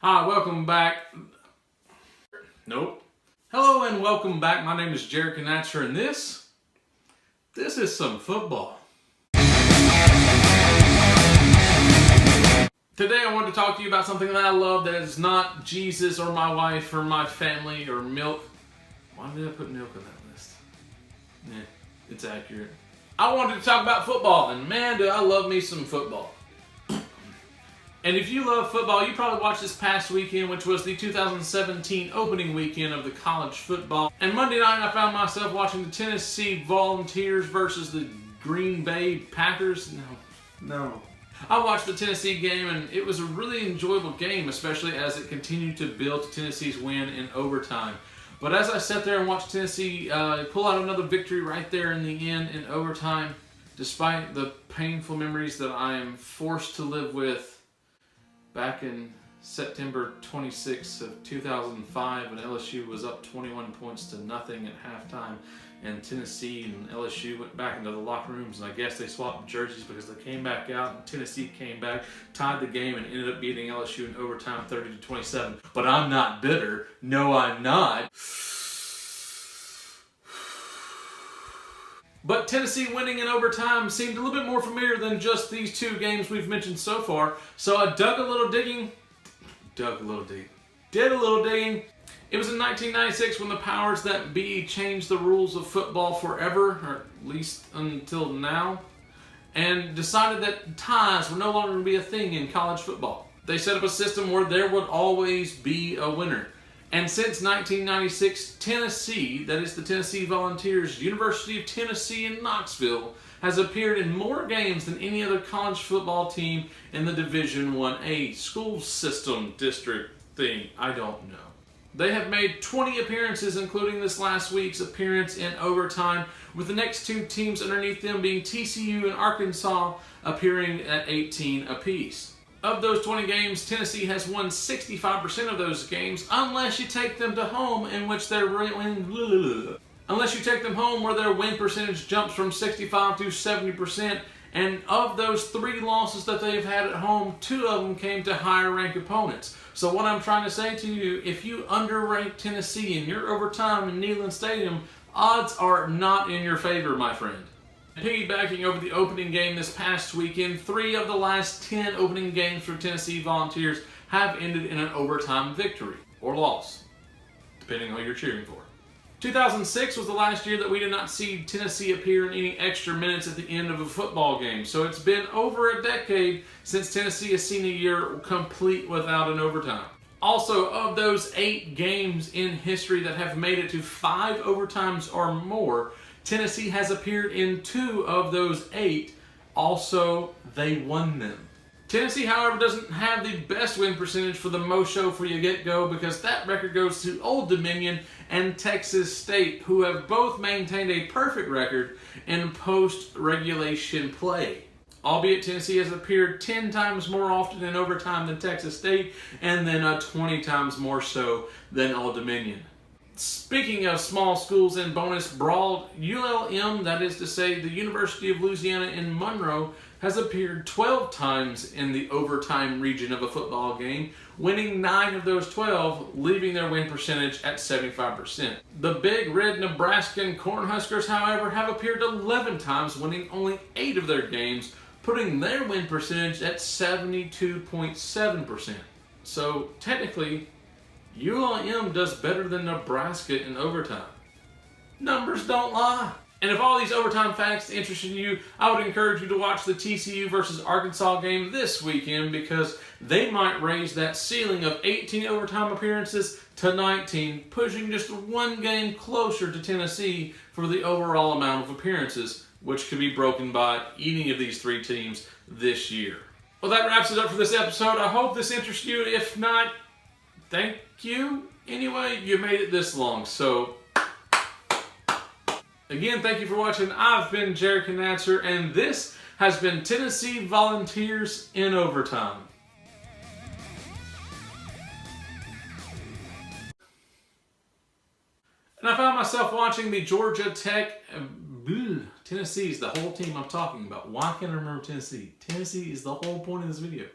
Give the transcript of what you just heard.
Hi, welcome back. Nope. Hello and welcome back. My name is Jared Knatzer and this is some football. Today I want to talk to you about something that I love that is not Jesus or my wife or my family or milk. Why did I put milk on that list? Yeah, it's accurate. I wanted to talk about football, and man, do I love me some football. And if you love football, you probably watched this past weekend, which was the 2017 opening weekend of the college football. And Monday night, I found myself watching the Tennessee Volunteers versus the Green Bay Packers. No. I watched the Tennessee game, and it was a really enjoyable game, especially as it continued to build to Tennessee's win in overtime. But as I sat there and watched Tennessee pull out another victory right there in the end in overtime, despite the painful memories that I am forced to live with back in September 26th of 2005 when LSU was up 21 points to nothing at halftime, and Tennessee and LSU went back into the locker rooms, and I guess they swapped jerseys because they came back out and Tennessee came back, tied the game, and ended up beating LSU in overtime 30-27. But I'm not bitter. No, I'm not. But Tennessee winning in overtime seemed a little bit more familiar than just these two games we've mentioned so far. So I did a little digging. It was in 1996 when the powers that be changed the rules of football forever, or at least until now, and decided that ties were no longer going to be a thing in college football. They set up a system where there would always be a winner. And since 1996, Tennessee, that is the Tennessee Volunteers, University of Tennessee in Knoxville, has appeared in more games than any other college football team in the Division 1A school system district thing. I don't know. They have made 20 appearances, including this last week's appearance in overtime, with the next two teams underneath them being TCU and Arkansas appearing at 18 apiece. Of those 20 games, Tennessee has won 65% of those games, unless you take them to home, in which their where their win percentage jumps from 65 to 70%. And of those 3 losses that they've had at home, 2 of them came to higher ranked opponents. So what I'm trying to say to you, if you underrank Tennessee in your overtime in Neyland Stadium, odds are not in your favor, my friend. Piggybacking over the opening game this past weekend, 3 of the last 10 opening games for Tennessee Volunteers have ended in an overtime victory or loss, depending on who you're cheering for. 2006 was the last year that we did not see Tennessee appear in any extra minutes at the end of a football game. So it's been over a decade since Tennessee has seen a year complete without an overtime. Also, of those 8 games in history that have made it to 5 overtimes or more, Tennessee has appeared in 2 of those 8. Also, they won them. Tennessee, however, doesn't have the best win percentage for the most show for you get-go, because that record goes to Old Dominion and Texas State, who have both maintained a perfect record in post-regulation play. Albeit Tennessee has appeared 10 times more often in overtime than Texas State, and then 20 times more so than Old Dominion. Speaking of small schools and bonus brawl, ULM, that is to say the University of Louisiana in Monroe, has appeared 12 times in the overtime region of a football game, winning 9 of those 12, leaving their win percentage at 75%. The Big Red Nebraskan Cornhuskers, however, have appeared 11 times, winning only 8 of their games, putting their win percentage at 72.7%. So technically, ULM does better than Nebraska in overtime. Numbers don't lie. And if all these overtime facts interested you, I would encourage you to watch the TCU versus Arkansas game this weekend, because they might raise that ceiling of 18 overtime appearances to 19, pushing just 1 game closer to Tennessee for the overall amount of appearances, which could be broken by any of these 3 teams this year. Well, that wraps it up for this episode. I hope this interests you. If not, thank you. Anyway, you made it this long, so again, thank you for watching. I've been Jared Knatzer, and this has been Tennessee Volunteers in overtime. And I found myself watching the Georgia Tech. Tennessee is the whole team I'm talking about. Why can't I remember Tennessee? Tennessee is the whole point of this video.